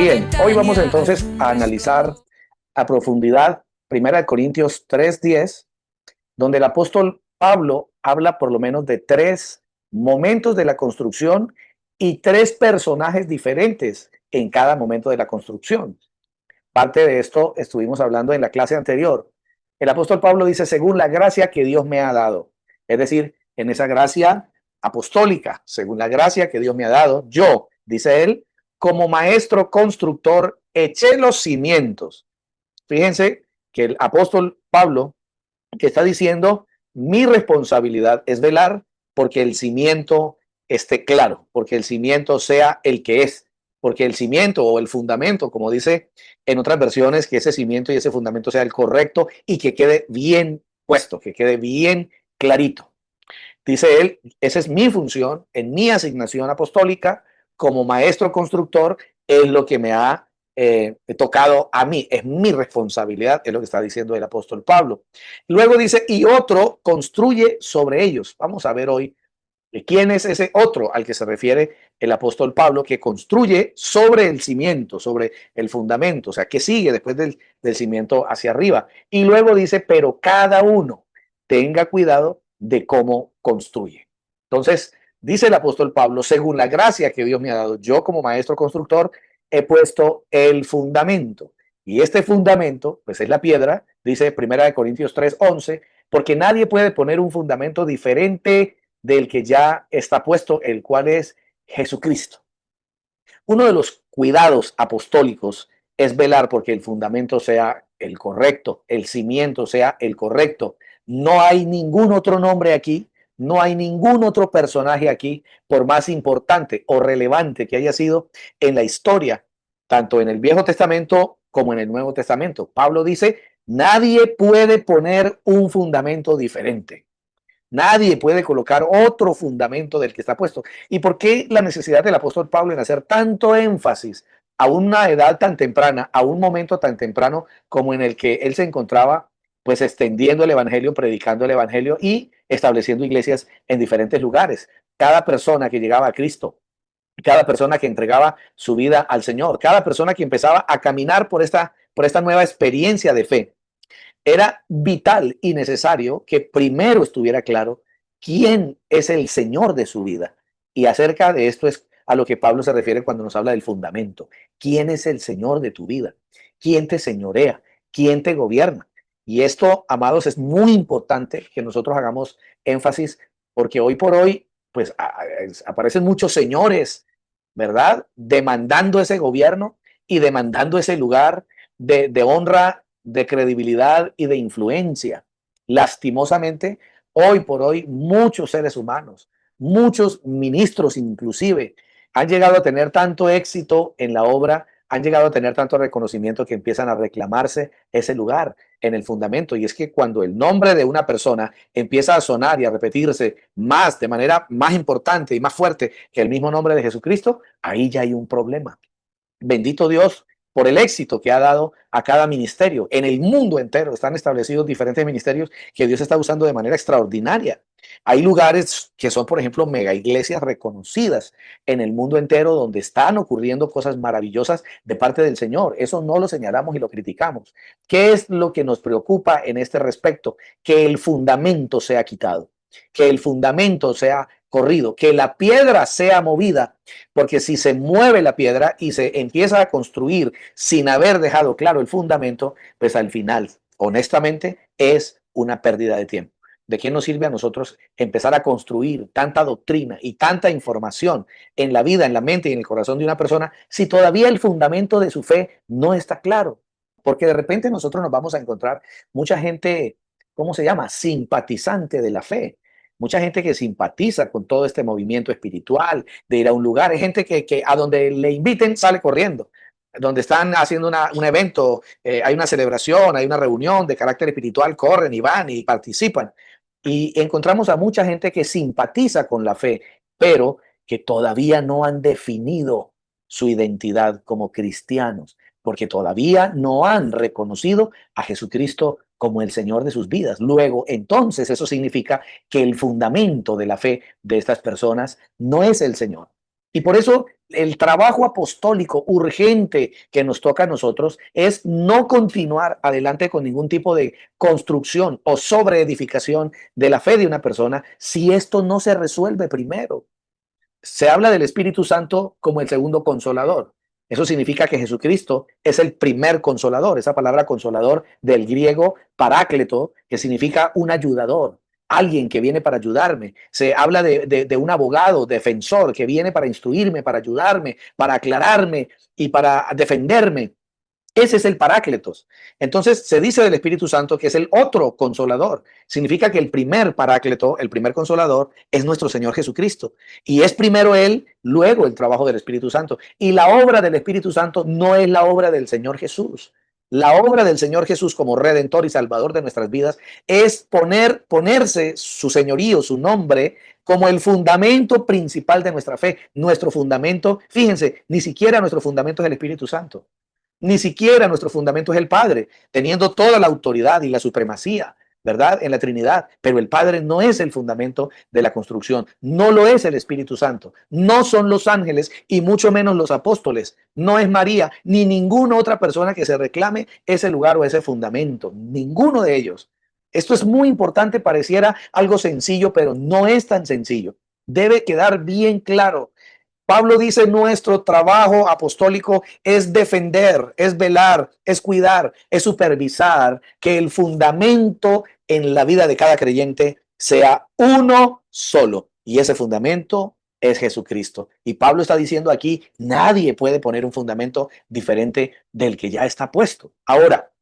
Bien, hoy vamos entonces a analizar a profundidad 1 Corintios 3:10, donde el apóstol Pablo habla por lo menos de tres momentos de la construcción y tres personajes diferentes en cada momento de la construcción. Parte de esto estuvimos hablando en la clase anterior. El apóstol Pablo dice, según la gracia que Dios me ha dado. Es decir, en esa gracia apostólica, según la gracia que Dios me ha dado, yo, dice él, como maestro constructor, eché los cimientos. Fíjense que el apóstol Pablo que está diciendo, mi responsabilidad es velar porque el cimiento esté claro, porque el cimiento sea el que es, porque el cimiento o el fundamento, como dice en otras versiones, que ese cimiento y ese fundamento sea el correcto y que quede bien puesto, que quede bien clarito. Dice él, esa es mi función, en mi asignación apostólica como maestro constructor, es lo que me ha tocado a mí, es mi responsabilidad, es lo que está diciendo el apóstol Pablo. Luego dice, y otro construye sobre ellos. Vamos a ver hoy quién es ese otro al que se refiere el apóstol Pablo, que construye sobre el cimiento, sobre el fundamento, o sea, que sigue después del cimiento hacia arriba. Y luego dice, pero cada uno tenga cuidado de cómo construye. Entonces, dice el apóstol Pablo, según la gracia que Dios me ha dado, yo como maestro constructor he puesto el fundamento. Y este fundamento, pues es la piedra, dice 1 Corintios 3:11, porque nadie puede poner un fundamento diferente del que ya está puesto, el cual es Jesucristo. Uno de los cuidados apostólicos es velar porque el fundamento sea el correcto, el cimiento sea el correcto. No hay ningún otro nombre aquí, no hay ningún otro personaje aquí, por más importante o relevante que haya sido en la historia, tanto en el Viejo Testamento como en el Nuevo Testamento. Pablo dice, nadie puede poner un fundamento diferente. Nadie puede colocar otro fundamento del que está puesto. ¿Y por qué la necesidad del apóstol Pablo en hacer tanto énfasis a una edad tan temprana, a un momento tan temprano como en el que él se encontraba, pues extendiendo el evangelio, predicando el evangelio y estableciendo iglesias en diferentes lugares? Cada persona que llegaba a Cristo, cada persona que entregaba su vida al Señor, cada persona que empezaba a caminar por esta nueva experiencia de fe, era vital y necesario que primero estuviera claro quién es el Señor de su vida. Y acerca de esto es a lo que Pablo se refiere cuando nos habla del fundamento. ¿Quién es el Señor de tu vida? ¿Quién te señorea? ¿Quién te gobierna? Y esto, amados, es muy importante que nosotros hagamos énfasis porque hoy por hoy, pues aparecen muchos señores, ¿verdad? Demandando ese gobierno y demandando ese lugar de honra, de credibilidad y de influencia. Lastimosamente, hoy por hoy, muchos seres humanos, muchos ministros inclusive, han llegado a tener tanto éxito en la obra, han llegado a tener tanto reconocimiento que empiezan a reclamarse ese lugar en el fundamento. Y es que cuando el nombre de una persona empieza a sonar y a repetirse más, de manera más importante y más fuerte que el mismo nombre de Jesucristo, ahí ya hay un problema. Bendito Dios por el éxito que ha dado a cada ministerio. En el mundo entero están establecidos diferentes ministerios que Dios está usando de manera extraordinaria. Hay lugares que son, por ejemplo, mega iglesias reconocidas en el mundo entero donde están ocurriendo cosas maravillosas de parte del Señor. Eso no lo señalamos y lo criticamos. ¿Qué es lo que nos preocupa en este respecto? Que el fundamento sea quitado, que el fundamento sea corrido, que la piedra sea movida, porque si se mueve la piedra y se empieza a construir sin haber dejado claro el fundamento, pues al final, honestamente, es una pérdida de tiempo. ¿De qué nos sirve a nosotros empezar a construir tanta doctrina y tanta información en la vida, en la mente y en el corazón de una persona si todavía el fundamento de su fe no está claro? Porque de repente nosotros nos vamos a encontrar mucha gente, ¿cómo se llama? Simpatizante de la fe. Mucha gente que simpatiza con todo este movimiento espiritual, de ir a un lugar. Hay gente que a donde le inviten sale corriendo. Donde están haciendo un evento, hay una celebración, hay una reunión de carácter espiritual, corren y van y participan. Y encontramos a mucha gente que simpatiza con la fe, pero que todavía no han definido su identidad como cristianos, porque todavía no han reconocido a Jesucristo como el Señor de sus vidas. Luego, entonces, eso significa que el fundamento de la fe de estas personas no es el Señor. Y por eso el trabajo apostólico urgente que nos toca a nosotros es no continuar adelante con ningún tipo de construcción o sobreedificación de la fe de una persona si esto no se resuelve primero. Se habla del Espíritu Santo como el segundo consolador. Eso significa que Jesucristo es el primer consolador. Esa palabra consolador del griego parácleto, que significa un ayudador, alguien que viene para ayudarme. Se habla de un abogado, defensor, que viene para instruirme, para ayudarme, para aclararme y para defenderme. Ese es el Parácletos. Entonces se dice del Espíritu Santo que es el otro consolador. Significa que el primer Parácleto, el primer consolador, es nuestro Señor Jesucristo. Y es primero Él, luego el trabajo del Espíritu Santo. Y la obra del Espíritu Santo no es la obra del Señor Jesús. La obra del Señor Jesús como Redentor y Salvador de nuestras vidas es ponerse su señorío, su nombre, como el fundamento principal de nuestra fe. Nuestro fundamento, fíjense, ni siquiera nuestro fundamento es el Espíritu Santo. Ni siquiera nuestro fundamento es el Padre, teniendo toda la autoridad y la supremacía, ¿verdad? En la Trinidad. Pero el Padre no es el fundamento de la construcción, no lo es el Espíritu Santo, no son los ángeles y mucho menos los apóstoles, no es María ni ninguna otra persona que se reclame ese lugar o ese fundamento, ninguno de ellos. Esto es muy importante, pareciera algo sencillo, pero no es tan sencillo. Debe quedar bien claro. Pablo dice, nuestro trabajo apostólico es defender, es velar, es cuidar, es supervisar que el fundamento en la vida de cada creyente sea uno solo. Y ese fundamento es Jesucristo. Y Pablo está diciendo aquí, nadie puede poner un fundamento diferente del que ya está puesto. Ahora,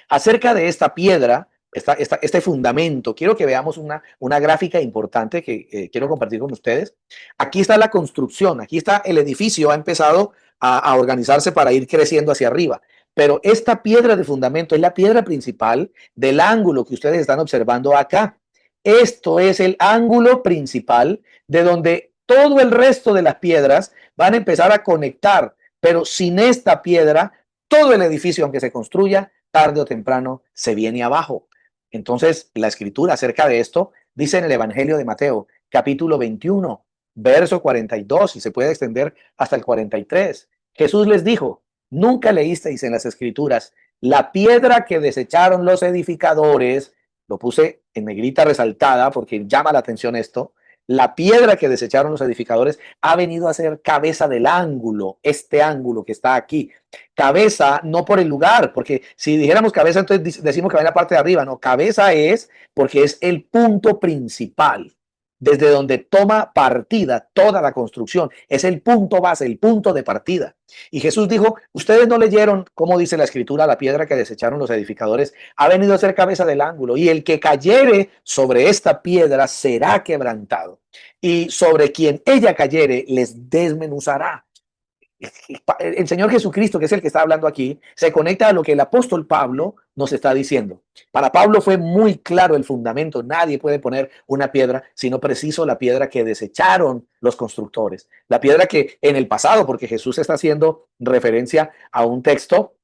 acerca de esta piedra, este fundamento, quiero que veamos una gráfica importante que quiero compartir con ustedes. Aquí está la construcción, aquí está el edificio, ha empezado a organizarse para ir creciendo hacia arriba. Pero esta piedra de fundamento es la piedra principal del ángulo que ustedes están observando acá. Esto es el ángulo principal de donde todo el resto de las piedras van a empezar a conectar, pero sin esta piedra, todo el edificio, aunque se construya, tarde o temprano se viene abajo. Entonces, la escritura acerca de esto dice en el Evangelio de Mateo, capítulo 21, verso 42, y se puede extender hasta el 43. Jesús les dijo, nunca leísteis en las escrituras la piedra que desecharon los edificadores, lo puse en negrita resaltada porque llama la atención esto, la piedra que desecharon los edificadores ha venido a ser cabeza del ángulo, este ángulo que está aquí. Cabeza no por el lugar, porque si dijéramos cabeza, entonces decimos que va en la parte de arriba. No, cabeza es porque es el punto principal, desde donde toma partida toda la construcción. Es el punto base, el punto de partida. Y Jesús dijo, ustedes no leyeron, como dice la escritura, la piedra que desecharon los edificadores ha venido a ser cabeza del ángulo, y el que cayere sobre esta piedra será quebrantado, y sobre quien ella cayere les desmenuzará. El Señor Jesucristo, que es el que está hablando aquí, se conecta a lo que el apóstol Pablo nos está diciendo. Para Pablo fue muy claro el fundamento. Nadie puede poner una piedra, sino preciso la piedra que desecharon los constructores. La piedra que en el pasado, porque Jesús está haciendo referencia a un texto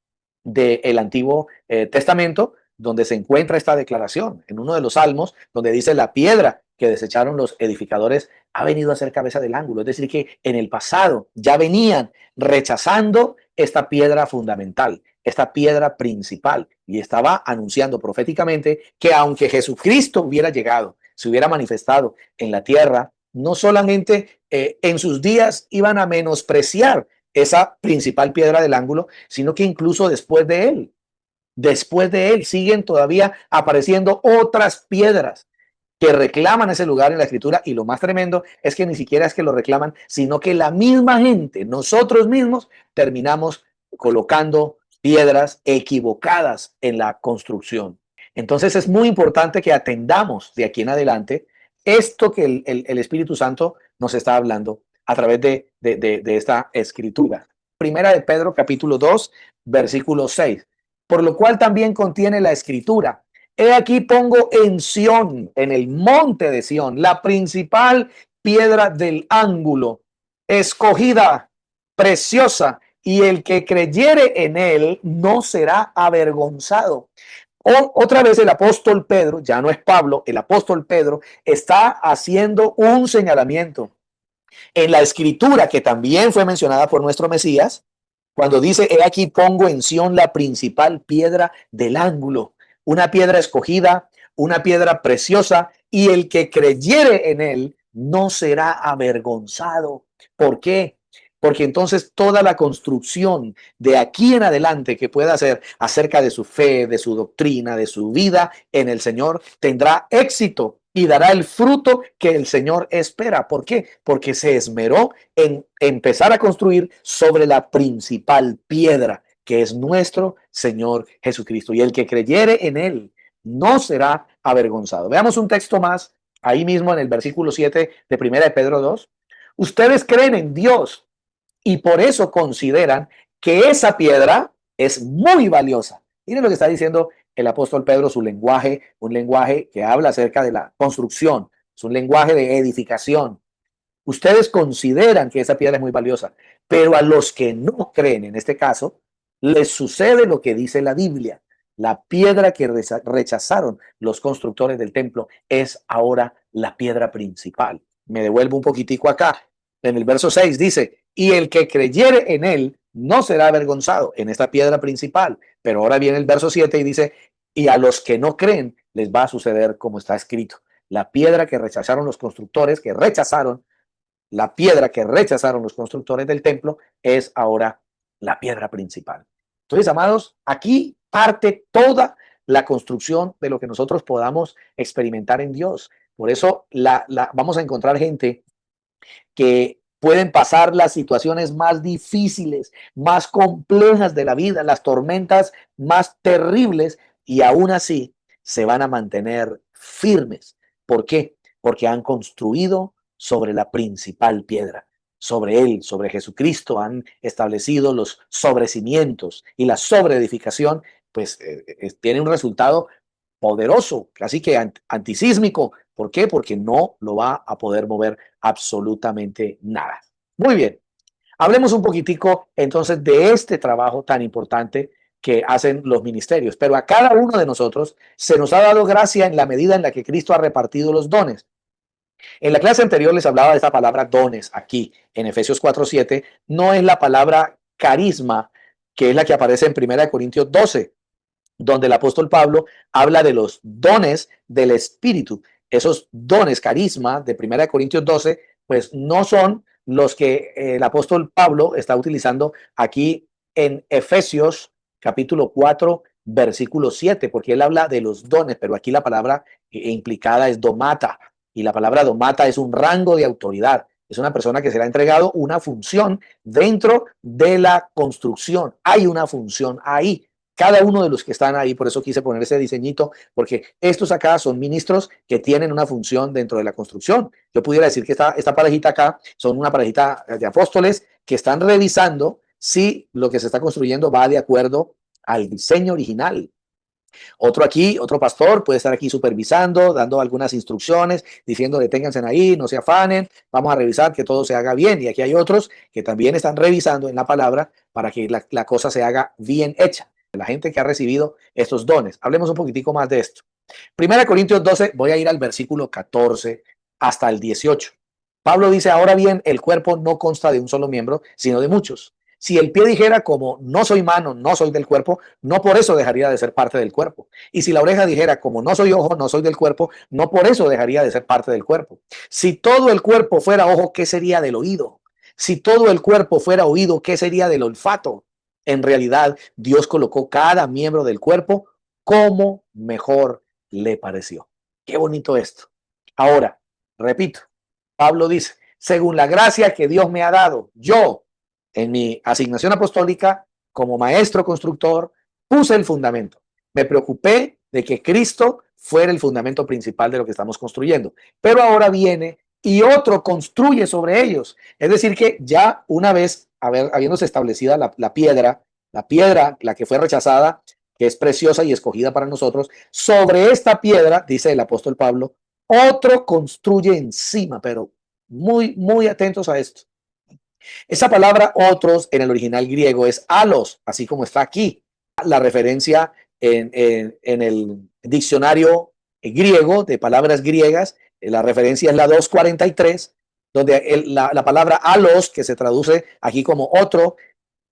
del Antiguo Testamento, donde se encuentra esta declaración, en uno de los salmos, donde dice la piedra que desecharon los edificadores ha venido a ser cabeza del ángulo. Es decir, que en el pasado ya venían rechazando esta piedra fundamental, esta piedra principal, y estaba anunciando proféticamente que aunque Jesucristo hubiera llegado, se hubiera manifestado en la tierra, no solamente en sus días iban a menospreciar esa principal piedra del ángulo, sino que incluso después de él siguen todavía apareciendo otras piedras que reclaman ese lugar en la escritura, y lo más tremendo es que ni siquiera es que lo reclaman, sino que la misma gente, nosotros mismos, terminamos colocando piedras equivocadas en la construcción. Entonces es muy importante que atendamos de aquí en adelante esto que el Espíritu Santo nos está hablando a través de esta escritura. Primera de Pedro, capítulo 2, versículo 6. Por lo cual también contiene la escritura. He aquí pongo en Sión, en el monte de Sión, la principal piedra del ángulo, escogida, preciosa, y el que creyere en él no será avergonzado. Otra vez el apóstol Pedro, ya no es Pablo, el apóstol Pedro está haciendo un señalamiento. En la escritura, que también fue mencionada por nuestro Mesías, cuando dice, he aquí pongo en Sión la principal piedra del ángulo, una piedra escogida, una piedra preciosa, y el que creyere en él no será avergonzado. ¿Por qué? Porque entonces toda la construcción de aquí en adelante que pueda hacer acerca de su fe, de su doctrina, de su vida en el Señor, tendrá éxito y dará el fruto que el Señor espera. ¿Por qué? Porque se esmeró en empezar a construir sobre la principal piedra, que es nuestro Señor Jesucristo. Y el que creyere en él no será avergonzado. Veamos un texto más, ahí mismo en el versículo 7 de Primera de Pedro 2. Ustedes creen en Dios y por eso consideran que esa piedra es muy valiosa. Miren lo que está diciendo el apóstol Pedro, su lenguaje, un lenguaje que habla acerca de la construcción, es un lenguaje de edificación. Ustedes consideran que esa piedra es muy valiosa, pero a los que no creen, en este caso, les sucede lo que dice la Biblia. La piedra que rechazaron los constructores del templo es ahora la piedra principal. Me devuelvo un poquitico acá. En el verso 6 dice, y el que creyere en él no será avergonzado en esta piedra principal. Pero ahora viene el verso 7 y dice, y a los que no creen les va a suceder como está escrito. La piedra que rechazaron los constructores, que rechazaron, la piedra que rechazaron los constructores del templo es ahora la piedra principal. Entonces, amados, aquí parte toda la construcción de lo que nosotros podamos experimentar en Dios. Por eso vamos a encontrar gente que pueden pasar las situaciones más difíciles, más complejas de la vida, las tormentas más terribles, y aún así se van a mantener firmes. ¿Por qué? Porque han construido sobre la principal piedra. Sobre él, sobre Jesucristo, han establecido los sobrecimientos, y la sobreedificación pues tiene un resultado poderoso, casi que antisísmico. ¿Por qué? Porque no lo va a poder mover absolutamente nada. Muy bien, hablemos un poquitico entonces de este trabajo tan importante que hacen los ministerios. Pero a cada uno de nosotros se nos ha dado gracia en la medida en la que Cristo ha repartido los dones. En la clase anterior les hablaba de esta palabra dones aquí en Efesios 4:7. No es la palabra carisma, que es la que aparece en 1 Corintios 12, donde el apóstol Pablo habla de los dones del Espíritu. Esos dones, carisma de 1 Corintios 12, pues no son los que el apóstol Pablo está utilizando aquí en Efesios capítulo 4, versículo 7, porque él habla de los dones, pero aquí la palabra implicada es domata, y la palabra domata es un rango de autoridad. Es una persona que se le ha entregado una función dentro de la construcción. Hay una función ahí. Cada uno de los que están ahí, por eso quise poner ese diseñito, porque estos acá son ministros que tienen una función dentro de la construcción. Yo pudiera decir que esta parejita acá son una parejita de apóstoles que están revisando si lo que se está construyendo va de acuerdo al diseño original. Otro aquí, otro pastor puede estar aquí supervisando, dando algunas instrucciones, diciendo deténganse ahí, no se afanen, vamos a revisar que todo se haga bien. Y aquí hay otros que también están revisando en la palabra para que la cosa se haga bien hecha. La gente que ha recibido estos dones. Hablemos un poquitico más de esto. 1 Corintios 12, voy a ir al versículo 14 hasta el 18. Pablo dice, ahora bien, el cuerpo no consta de un solo miembro, sino de muchos. Si el pie dijera como no soy mano, no soy del cuerpo, no por eso dejaría de ser parte del cuerpo. Y si la oreja dijera como no soy ojo, no soy del cuerpo, no por eso dejaría de ser parte del cuerpo. Si todo el cuerpo fuera ojo, ¿qué sería del oído? Si todo el cuerpo fuera oído, ¿qué sería del olfato? En realidad, Dios colocó cada miembro del cuerpo como mejor le pareció. Qué bonito esto. Ahora, repito, Pablo dice, según la gracia que Dios me ha dado, yo, en mi asignación apostólica, como maestro constructor, puse el fundamento. Me preocupé de que Cristo fuera el fundamento principal de lo que estamos construyendo. Pero ahora viene y otro construye sobre ellos. Es decir, que ya una vez habiéndose establecida la piedra, la que fue rechazada, que es preciosa y escogida para nosotros, sobre esta piedra, dice el apóstol Pablo, otro construye encima, pero muy, muy atentos a esto. Esa palabra otros en el original griego es alos, así como está aquí. La referencia en el diccionario griego de palabras griegas, la referencia es la 243, donde la palabra alos, que se traduce aquí como otro,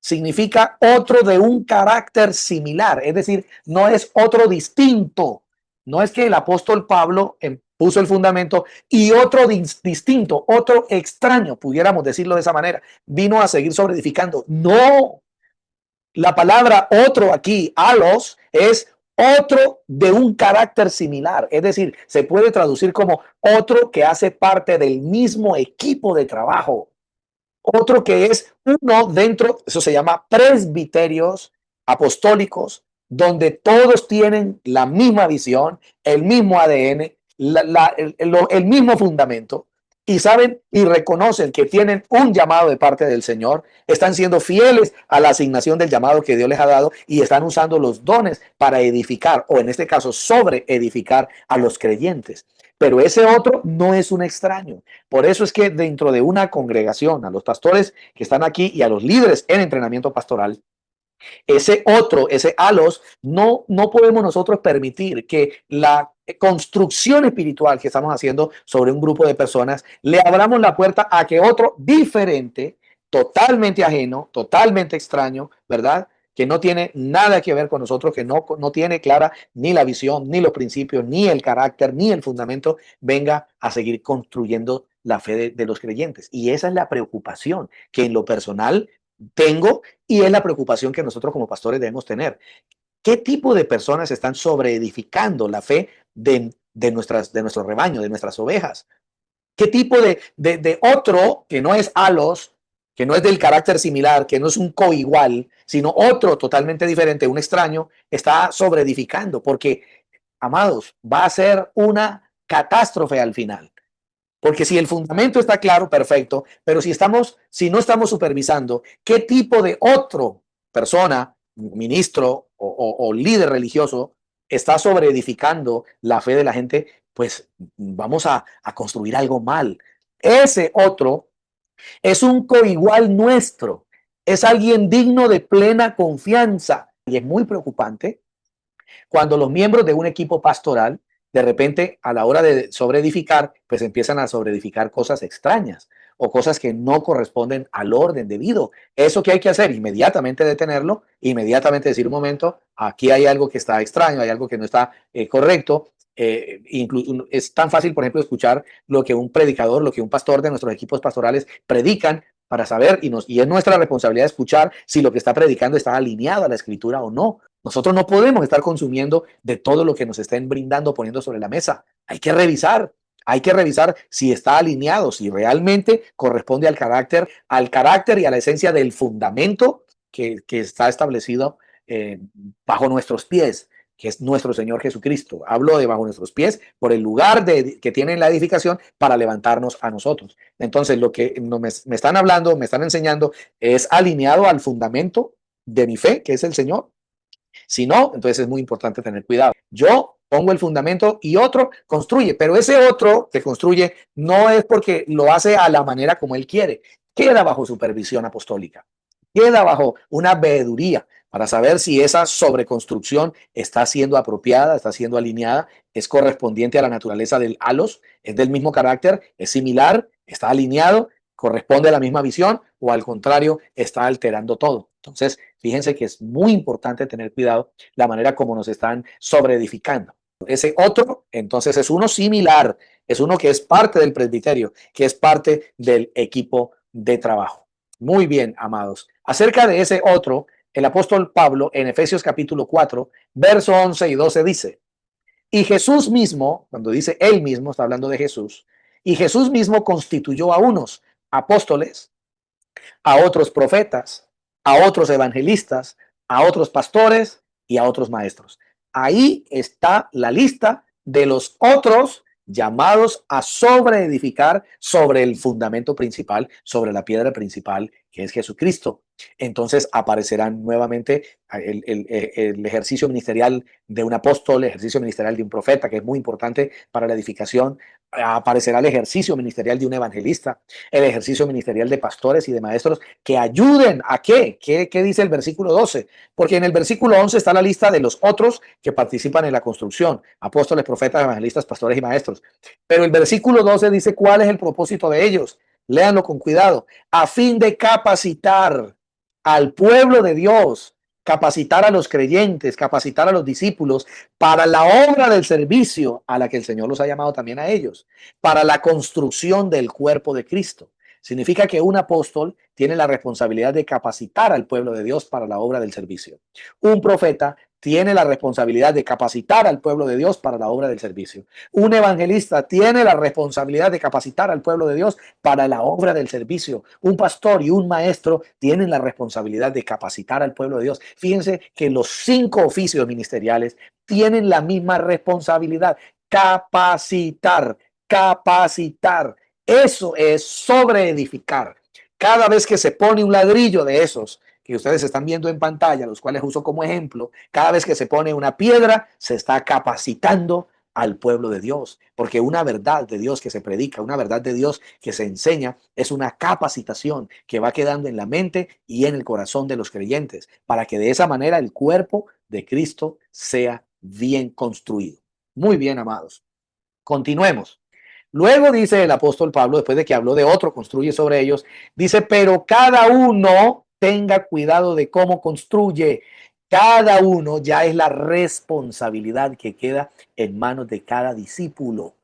significa otro de un carácter similar, es decir, no es otro distinto. No es que el apóstol Pablo puso el fundamento y otro distinto, otro extraño, pudiéramos decirlo de esa manera, vino a seguir sobre edificando. No, la palabra otro aquí, alos, es otro de un carácter similar. Es decir, se puede traducir como otro que hace parte del mismo equipo de trabajo. Otro que es uno dentro, eso se llama presbiterios apostólicos, donde todos tienen la misma visión, el mismo ADN, el mismo fundamento, y saben y reconocen que tienen un llamado de parte del Señor, están siendo fieles a la asignación del llamado que Dios les ha dado y están usando los dones para edificar, o en este caso sobre edificar a los creyentes. Pero ese otro no es un extraño. Por eso es que dentro de una congregación, a los pastores que están aquí y a los líderes en entrenamiento pastoral, ese otro, ese alos, no podemos nosotros permitir que la construcción espiritual que estamos haciendo sobre un grupo de personas le abramos la puerta a que otro diferente, totalmente ajeno, totalmente extraño, ¿verdad? Que no tiene nada que ver con nosotros, que no tiene clara ni la visión, ni los principios, ni el carácter, ni el fundamento, venga a seguir construyendo la fe de los creyentes. Y esa es la preocupación que en lo personal tengo y es la preocupación que nosotros como pastores debemos tener. ¿Qué tipo de personas están sobreedificando la fe de nuestro rebaño, de nuestras ovejas? ¿Qué tipo de otro que no es alos, que no es del carácter similar, que no es un coigual, sino otro totalmente diferente, un extraño, está sobreedificando? Porque, amados, va a ser una catástrofe al final. Porque si el fundamento está claro, perfecto, pero si no estamos supervisando qué tipo de otro persona, ministro o líder religioso está sobreedificando la fe de la gente, pues vamos a construir algo mal. Ese otro es un coigual nuestro, es alguien digno de plena confianza y es muy preocupante cuando los miembros de un equipo pastoral, de repente, a la hora de sobreedificar, pues empiezan a sobreedificar cosas extrañas o cosas que no corresponden al orden debido. Eso que hay que hacer, inmediatamente detenerlo, inmediatamente decir un momento, aquí hay algo que está extraño, hay algo que no está correcto. Es tan fácil, por ejemplo, escuchar lo que un predicador, lo que un pastor de nuestros equipos pastorales predican para saber, y es nuestra responsabilidad escuchar si lo que está predicando está alineado a la escritura o no. Nosotros no podemos estar consumiendo de todo lo que nos estén brindando, poniendo sobre la mesa. Hay que revisar si está alineado, si realmente corresponde al carácter y a la esencia del fundamento que está establecido bajo nuestros pies, que es nuestro Señor Jesucristo. Hablo de bajo nuestros pies por el lugar que tiene la edificación para levantarnos a nosotros. Entonces, lo que me están hablando, me están enseñando, es alineado al fundamento de mi fe, que es el Señor. Si no, entonces es muy importante tener cuidado. Yo pongo el fundamento y otro construye, pero ese otro que construye no es porque lo hace a la manera como él quiere. Queda bajo supervisión apostólica, queda bajo una veeduría para saber si esa sobreconstrucción está siendo apropiada, está siendo alineada, es correspondiente a la naturaleza del halos, es del mismo carácter, es similar, está alineado, corresponde a la misma visión o al contrario, está alterando todo. Entonces, fíjense que es muy importante tener cuidado la manera como nos están sobreedificando. Ese otro, entonces, es uno similar, es uno que es parte del presbiterio, que es parte del equipo de trabajo. Muy bien, amados. Acerca de ese otro, el apóstol Pablo en Efesios capítulo 4, verso 11 y 12 dice, y Jesús mismo, cuando dice él mismo, está hablando de Jesús, y Jesús mismo constituyó a unos apóstoles, a otros profetas, a otros evangelistas, a otros pastores y a otros maestros. Ahí está la lista de los otros llamados a sobreedificar sobre el fundamento principal, sobre la piedra principal que es Jesucristo. Entonces aparecerán nuevamente el ejercicio ministerial de un apóstol, el ejercicio ministerial de un profeta, que es muy importante para la edificación. Aparecerá el ejercicio ministerial de un evangelista, el ejercicio ministerial de pastores y de maestros que ayuden a qué. ¿Qué dice el versículo 12? Porque en el versículo 11 está la lista de los otros que participan en la construcción, apóstoles, profetas, evangelistas, pastores y maestros. Pero el versículo 12 dice cuál es el propósito de ellos. léanlo con cuidado, a fin de capacitar al pueblo de Dios, capacitar a los creyentes, capacitar a los discípulos para la obra del servicio a la que el Señor los ha llamado también a ellos, para la construcción del cuerpo de Cristo. Significa que un apóstol tiene la responsabilidad de capacitar al pueblo de Dios para la obra del servicio. Un profeta tiene la responsabilidad de capacitar al pueblo de Dios para la obra del servicio. Un evangelista tiene la responsabilidad de capacitar al pueblo de Dios para la obra del servicio. Un pastor y un maestro tienen la responsabilidad de capacitar al pueblo de Dios. Fíjense que los 5 oficios ministeriales tienen la misma responsabilidad: capacitar, capacitar. Eso es sobreedificar. Cada vez que se pone un ladrillo de esos que ustedes están viendo en pantalla, los cuales uso como ejemplo, cada vez que se pone una piedra, se está capacitando al pueblo de Dios, porque una verdad de Dios que se predica, una verdad de Dios que se enseña, es una capacitación que va quedando en la mente y en el corazón de los creyentes, para que de esa manera el cuerpo de Cristo sea bien construido. Muy bien, amados. Continuemos. Luego dice el apóstol Pablo, después de que habló de otro, construye sobre ellos, dice, pero cada uno tenga cuidado de cómo construye. Cada uno ya es la responsabilidad que queda en manos de cada discípulo.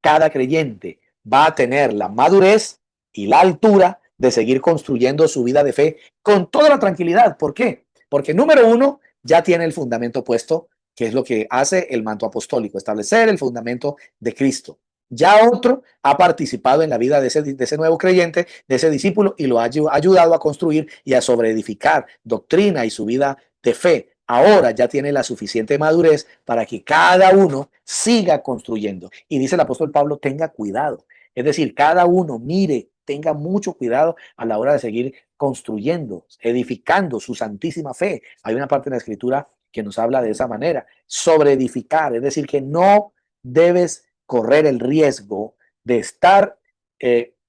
Cada creyente va a tener la madurez y la altura de seguir construyendo su vida de fe con toda la tranquilidad. ¿Por qué? Porque número uno, ya tiene el fundamento puesto, que es lo que hace el manto apostólico, establecer el fundamento de Cristo. Ya otro ha participado en la vida de ese nuevo creyente, de ese discípulo, y lo ha ayudado a construir y a sobreedificar doctrina y su vida de fe. Ahora ya tiene la suficiente madurez para que cada uno siga construyendo. Y dice el apóstol Pablo, tenga cuidado. Es decir, cada uno mire, tenga mucho cuidado a la hora de seguir construyendo, edificando su santísima fe. Hay una parte en la escritura que nos habla de esa manera, sobre edificar, es decir, que no debes correr el riesgo de estar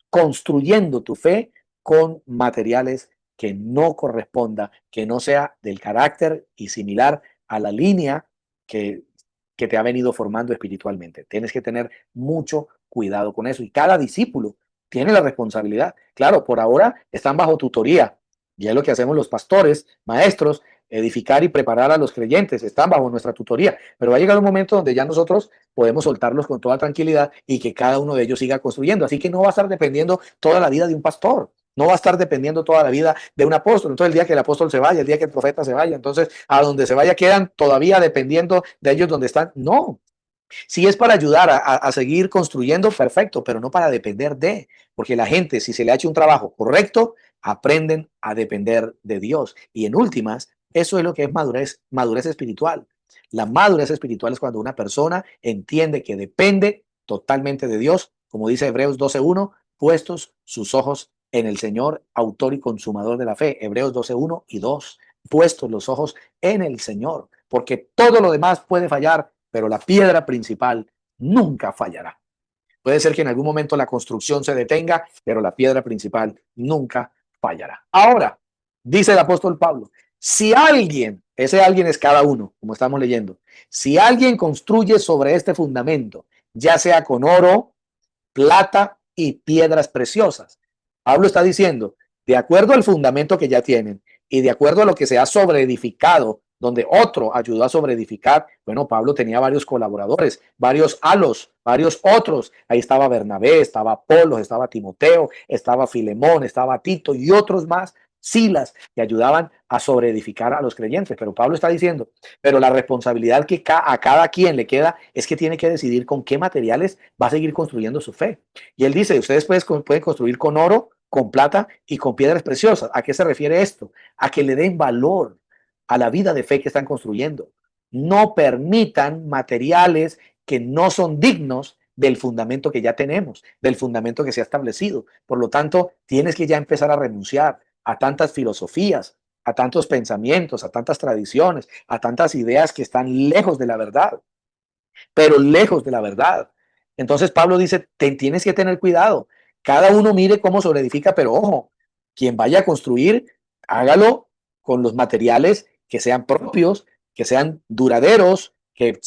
construyendo tu fe con materiales que no corresponda, que no sea del carácter y similar a la línea que te ha venido formando espiritualmente. Tienes que tener mucho cuidado con eso y cada discípulo tiene la responsabilidad. Claro, por ahora están bajo tutoría y es lo que hacemos los pastores, maestros, edificar y preparar a los creyentes, están bajo nuestra tutoría, pero va a llegar un momento donde ya nosotros podemos soltarlos con toda tranquilidad y que cada uno de ellos siga construyendo. Así que no va a estar dependiendo toda la vida de un pastor, no va a estar dependiendo toda la vida de un apóstol. Entonces el día que el apóstol se vaya, el día que el profeta se vaya, entonces a donde se vaya quedan todavía dependiendo de ellos donde están. No, si es para ayudar a seguir construyendo, perfecto, pero no para depender de, porque la gente, si se le ha hecho un trabajo correcto, aprenden a depender de Dios. Y en últimas, eso es lo que es madurez, madurez espiritual. La madurez espiritual es cuando una persona entiende que depende totalmente de Dios, como dice Hebreos 12:1, puestos sus ojos en el Señor, autor y consumador de la fe. Hebreos 12:1 y 2, puestos los ojos en el Señor, porque todo lo demás puede fallar, pero la piedra principal nunca fallará. Puede ser que en algún momento la construcción se detenga, pero la piedra principal nunca fallará. Ahora, dice el apóstol Pablo, si alguien, ese alguien es cada uno, como estamos leyendo, si alguien construye sobre este fundamento, ya sea con oro, plata y piedras preciosas. Pablo está diciendo, de acuerdo al fundamento que ya tienen y de acuerdo a lo que se ha sobreedificado, donde otro ayudó a sobreedificar, bueno, Pablo tenía varios colaboradores, varios halos, varios otros. Ahí estaba Bernabé, estaba Apolos, estaba Timoteo, estaba Filemón, estaba Tito y otros más, Silas, que ayudaban a sobreedificar a los creyentes. Pero Pablo está diciendo, pero la responsabilidad que a cada quien le queda es que tiene que decidir con qué materiales va a seguir construyendo su fe. Y él dice, ustedes pueden construir con oro, con plata y con piedras preciosas. ¿A qué se refiere esto? A que le den valor a la vida de fe que están construyendo. No permitan materiales que no son dignos del fundamento que ya tenemos, del fundamento que se ha establecido. Por lo tanto, tienes que ya empezar a renunciar a tantas filosofías, a tantos pensamientos, a tantas tradiciones, a tantas ideas que están lejos de la verdad, pero lejos de la verdad. Entonces Pablo dice, tienes que tener cuidado. Cada uno mire cómo sobreedifica, pero ojo, quien vaya a construir, hágalo con los materiales que sean propios, que sean duraderos, que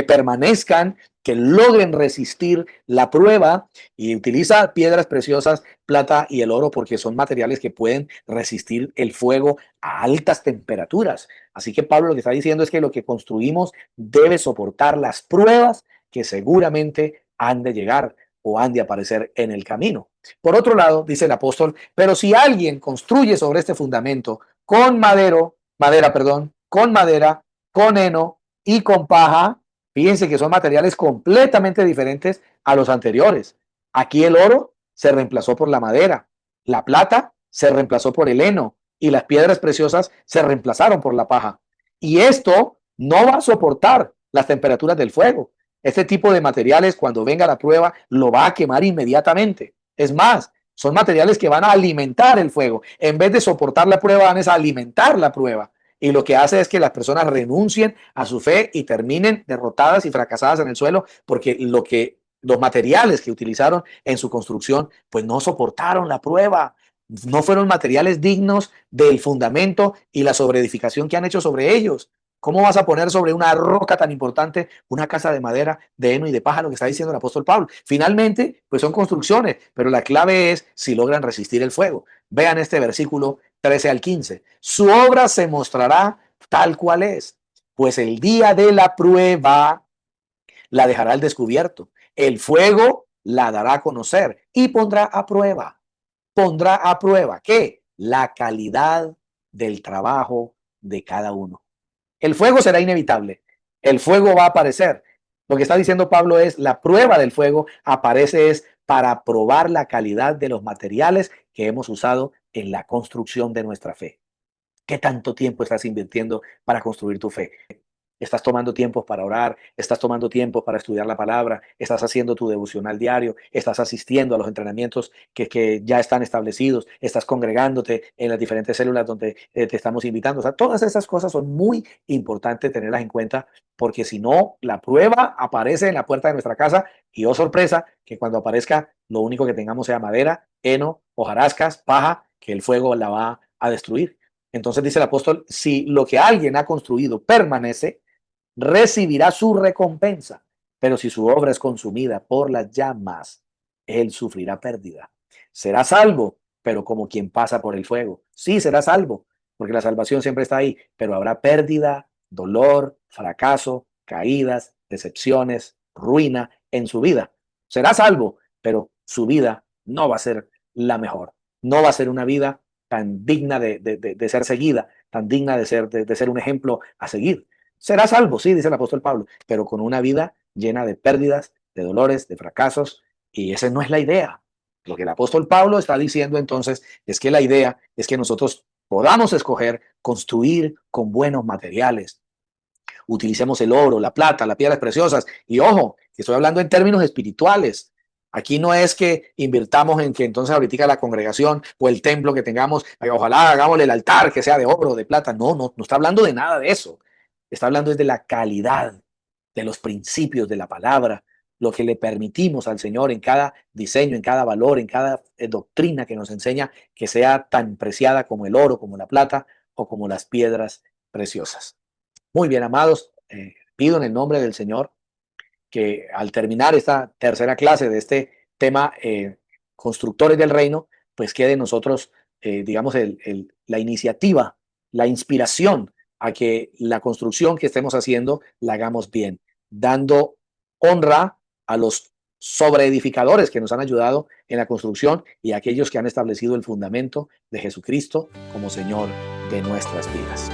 permanezcan, que logren resistir la prueba, y utiliza piedras preciosas, plata y el oro, porque son materiales que pueden resistir el fuego a altas temperaturas. Así que Pablo lo que está diciendo es que lo que construimos debe soportar las pruebas que seguramente han de llegar o han de aparecer en el camino. Por otro lado, dice el apóstol, pero si alguien construye sobre este fundamento con con madera, con heno y con paja, fíjense que son materiales completamente diferentes a los anteriores. Aquí el oro se reemplazó por la madera, la plata se reemplazó por el heno y las piedras preciosas se reemplazaron por la paja. Y esto no va a soportar las temperaturas del fuego. Este tipo de materiales, cuando venga la prueba, lo va a quemar inmediatamente. Es más, son materiales que van a alimentar el fuego. En vez de soportar la prueba, van a alimentar la prueba. Y lo que hace es que las personas renuncien a su fe y terminen derrotadas y fracasadas en el suelo, porque los materiales que utilizaron en su construcción, pues no soportaron la prueba. No fueron materiales dignos del fundamento y la sobreedificación que han hecho sobre ellos. ¿Cómo vas a poner sobre una roca tan importante una casa de madera, de heno y de paja? Lo que está diciendo el apóstol Pablo. Finalmente, pues son construcciones, pero la clave es si logran resistir el fuego. Vean este versículo 13 al 15. Su obra se mostrará tal cual es, pues el día de la prueba la dejará al descubierto. El fuego la dará a conocer y pondrá a prueba, ¿qué? La calidad del trabajo de cada uno. El fuego será inevitable. El fuego va a aparecer. Lo que está diciendo Pablo es la prueba del fuego aparece es para probar la calidad de los materiales que hemos usado en la construcción de nuestra fe. ¿Qué tanto tiempo estás invirtiendo para construir tu fe? Estás tomando tiempos para orar, estás tomando tiempos para estudiar la palabra, estás haciendo tu devocional diario, estás asistiendo a los entrenamientos que ya están establecidos, estás congregándote en las diferentes células donde te estamos invitando. O sea, todas esas cosas son muy importantes tenerlas en cuenta, porque si no, la prueba aparece en la puerta de nuestra casa y, oh sorpresa, que cuando aparezca lo único que tengamos sea madera, heno, hojarascas, paja, que el fuego la va a destruir. Entonces dice el apóstol, si lo que alguien ha construido permanece, recibirá su recompensa. Pero si su obra es consumida por las llamas, él sufrirá pérdida. Será salvo, pero como quien pasa por el fuego. Sí, será salvo, porque la salvación siempre está ahí, pero habrá pérdida, dolor, fracaso, caídas, decepciones, ruina en su vida. Será salvo, pero su vida no va a ser la mejor. No va a ser una vida tan digna de ser seguida, tan digna de ser un ejemplo a seguir. Será salvo, sí, dice el apóstol Pablo, pero con una vida llena de pérdidas, de dolores, de fracasos, y esa no es la idea. Lo que el apóstol Pablo está diciendo entonces es que la idea es que nosotros podamos escoger construir con buenos materiales. Utilicemos el oro, la plata, las piedras preciosas, y ojo, que estoy hablando en términos espirituales. Aquí no es que invirtamos en que entonces ahorita la congregación o el templo que tengamos, ojalá hagámosle el altar que sea de oro o de plata. No, no, no está hablando de nada de eso. Está hablando de la calidad de los principios de la palabra, lo que le permitimos al Señor en cada diseño, en cada valor, en cada doctrina que nos enseña, que sea tan preciada como el oro, como la plata o como las piedras preciosas. Muy bien, amados, pido en el nombre del Señor que al terminar esta tercera clase de este tema, constructores del reino, pues quede en nosotros, digamos, la iniciativa, la inspiración a que la construcción que estemos haciendo la hagamos bien, dando honra a los sobreedificadores que nos han ayudado en la construcción y a aquellos que han establecido el fundamento de Jesucristo como Señor de nuestras vidas.